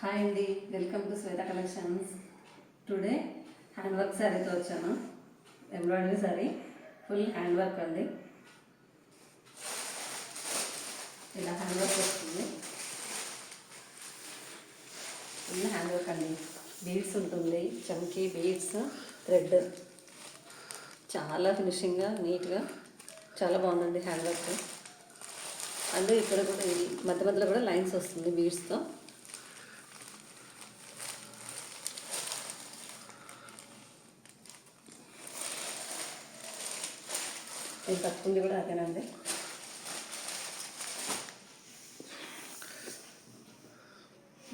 Hi అండి, welcome to Shweta collections. Today hand work శారీతో వచ్చాను. Embroidery sari, full hand work అండి. ఇలా హ్యాండ్ వర్క్ వస్తుంది. ఫుల్ హ్యాండ్ వర్క్ అండి. బీడ్స్ ఉంటుంది, చమ్కీ బీడ్స్, థ్రెడ్, చాలా ఫినిషింగ్గా నీట్గా చాలా బాగుందండి హ్యాండ్ వర్క్. అండ్ ఇక్కడ కూడా ఇది మధ్య మధ్యలో కూడా లైన్స్ వస్తుంది బీడ్స్తో. ఇది కట్టుకుంది కూడా అదేనండి.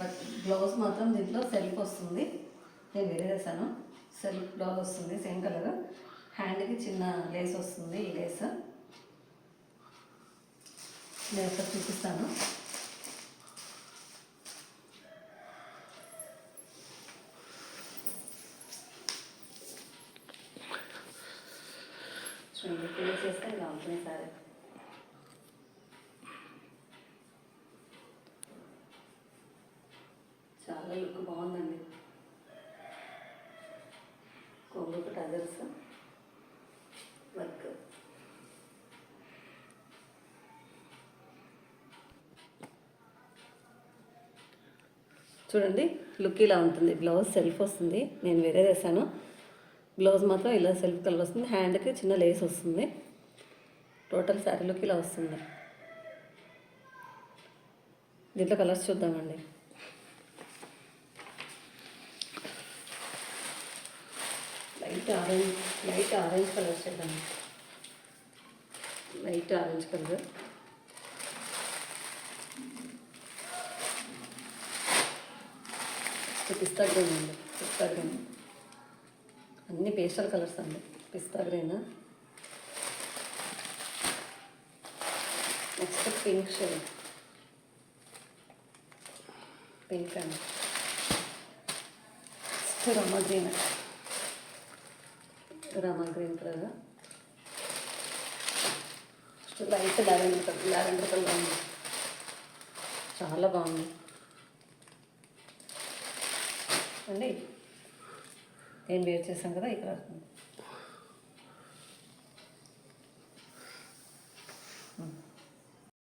బట్ బ్లౌజ్ మాత్రం దీంట్లో సెల్ఫ్ వస్తుంది. నేను వేరే వేసాను. సెల్ఫ్ బ్లౌజ్ వస్తుంది, సేమ్ కలర్. హ్యాండ్కి చిన్న లేస్ వస్తుంది. ఈ లేస్ నేను ఒకసారి చూపిస్తాను. చూడండి, ఫిల్ చేస్తే ఇలా ఉంటుంది సారీ. చాలా లుక్ బాగుందండి. కొంగుకు టజల్స్ వర్క్. చూడండి, లుక్ ఇలా ఉంటుంది. బ్లౌజ్ సెల్ఫ్ వస్తుంది. నేను వేరే వేసాను. బ్లౌజ్ మాత్రం ఇలా సెల్ఫ్ కలర్ వస్తుంది. హ్యాండ్కి చిన్న లేస్ వస్తుంది. టోటల్ శారీ లుక్ ఇలా వస్తుంది. దీంట్లో కలర్స్ చూద్దామండి. లైట్ ఆరెంజ్ కలర్ చేద్దాం. లైట్ ఆరెంజ్ కలర్, పిస్తా గ్రీన్ అండి. పిస్తా గ్రీన్, అన్ని పేస్టల్ కలర్స్ అండి. పిస్తా green, next pink shade, pink అండి. Next Rama green colour. Next light lavender colour ఉంది. చాలా బాగుంది అండి. నేను వేర్ చేశాను కదా, ఇక్కడ